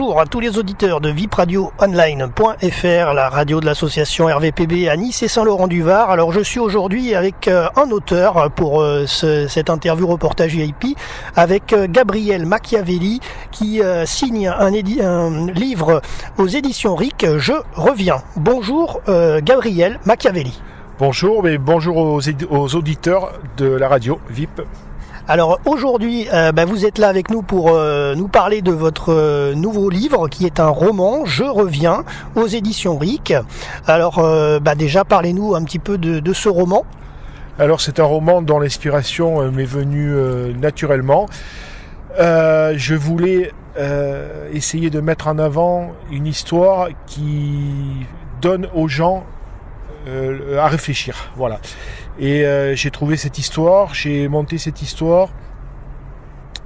bonjour à tous les auditeurs de vipradioonline.fr, la radio de l'association RVPB à Nice et Saint-Laurent-du-Var. Alors je suis aujourd'hui avec un auteur pour cette interview reportage VIP avec Gabriel Machiavelli qui signe un livre aux éditions RIC, Je reviens. Bonjour Gabriel Machiavelli. Bonjour et bonjour aux auditeurs de la radio VIP. Alors aujourd'hui, vous êtes là avec nous pour nous parler de votre nouveau livre qui est un roman, Je reviens, aux éditions RIC. Alors déjà parlez-nous un petit peu de ce roman. Alors c'est un roman dont l'inspiration m'est venue naturellement. Je voulais essayer de mettre en avant une histoire qui donne aux gens à réfléchir, voilà. Et j'ai trouvé cette histoire, j'ai monté cette histoire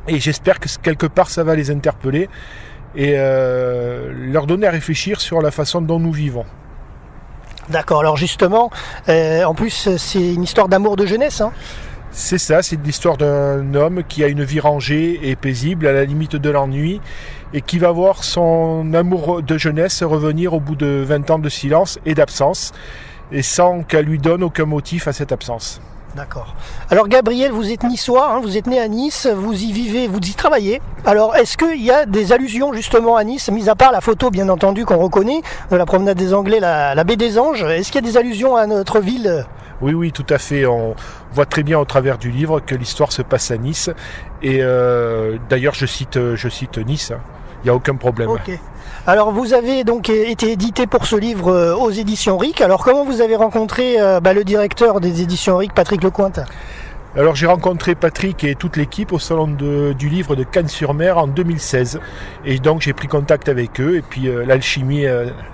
et j'espère que quelque part ça va les interpeller et leur donner à réfléchir sur la façon dont nous vivons. D'accord, alors justement, en plus c'est une histoire d'amour de jeunesse, hein. C'est ça, c'est l'histoire d'un homme qui a une vie rangée et paisible à la limite de l'ennui et qui va voir son amour de jeunesse revenir au bout de 20 ans de silence et d'absence, et sans qu'elle lui donne aucun motif à cette absence. D'accord. Alors Gabriel, vous êtes niçois, hein, vous êtes né à Nice, vous y vivez, vous y travaillez. Alors est-ce qu'il y a des allusions justement à Nice, mis à part la photo bien entendu qu'on reconnaît, de la promenade des Anglais, la baie des Anges, est-ce qu'il y a des allusions à notre ville ? Oui, tout à fait. On voit très bien au travers du livre que l'histoire se passe à Nice. Et d'ailleurs, je cite Nice. Il n'y a aucun problème. Ok. Alors, vous avez donc été édité pour ce livre aux éditions RIC. Alors, comment vous avez rencontré le directeur des éditions RIC, Patrick Lecointe ? Alors j'ai rencontré Patrick et toute l'équipe au salon du livre de Cannes-sur-Mer en 2016 et donc j'ai pris contact avec eux et puis l'alchimie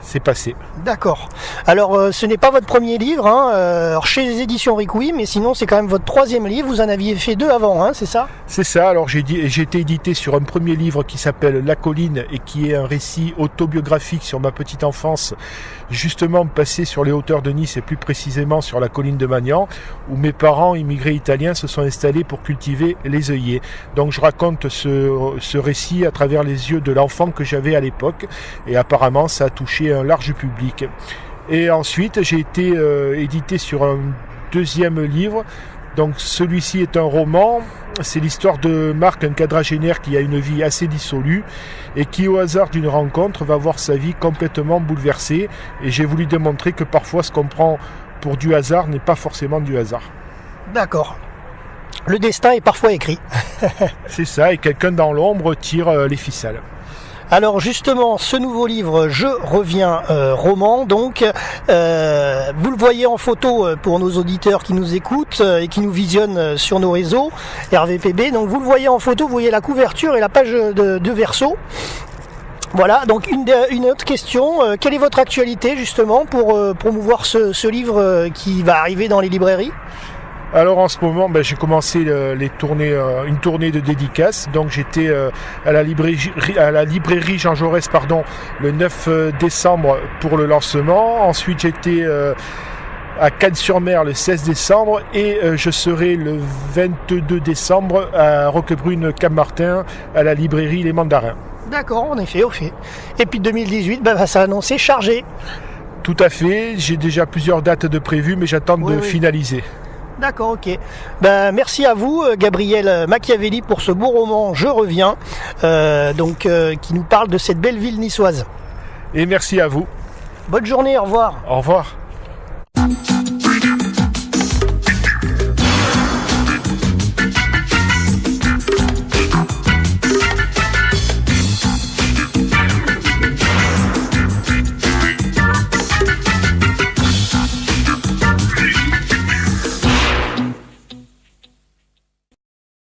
s'est passée. D'accord. Alors ce n'est pas votre premier livre, hein. Alors, chez les éditions RIC oui, mais sinon c'est quand même votre troisième livre, vous en aviez fait 2 avant, hein, c'est ça ? C'est ça, alors j'ai été édité sur un premier livre qui s'appelle La Colline et qui est un récit autobiographique sur ma petite enfance, justement passé sur les hauteurs de Nice et plus précisément sur la colline de Magnan, où mes parents immigrés italiens se sont installés pour cultiver les œillets. Donc je raconte ce récit à travers les yeux de l'enfant que j'avais à l'époque et apparemment ça a touché un large public. Et ensuite j'ai été édité sur un deuxième livre. Donc celui-ci est un roman, c'est l'histoire de Marc, un quadragénaire qui a une vie assez dissolue et qui au hasard d'une rencontre va voir sa vie complètement bouleversée et j'ai voulu démontrer que parfois ce qu'on prend pour du hasard n'est pas forcément du hasard. D'accord. Le destin est parfois écrit. C'est ça, et quelqu'un dans l'ombre tire les ficelles. Alors justement, ce nouveau livre, Je reviens, roman, donc, vous le voyez en photo pour nos auditeurs qui nous écoutent et qui nous visionnent sur nos réseaux RVPB. Donc vous le voyez en photo, vous voyez la couverture et la page de verso. Voilà, donc une autre question, quelle est votre actualité justement pour promouvoir ce livre qui va arriver dans les librairies ? Alors en ce moment, j'ai commencé une tournée de dédicaces. Donc j'étais à la librairie Jean Jaurès, le 9 décembre pour le lancement. Ensuite j'étais à Cannes-sur-Mer le 16 décembre et je serai le 22 décembre à Roquebrune Cap-Martin à la librairie Les Mandarins. D'accord, en effet, ok. Et puis 2018, ça a annoncé chargé. Tout à fait, j'ai déjà plusieurs dates de prévues mais j'attends de finaliser. D'accord, ok. Merci à vous, Gabriel Machiavelli, pour ce beau roman Je reviens, qui nous parle de cette belle ville niçoise. Et merci à vous. Bonne journée, au revoir. Au revoir.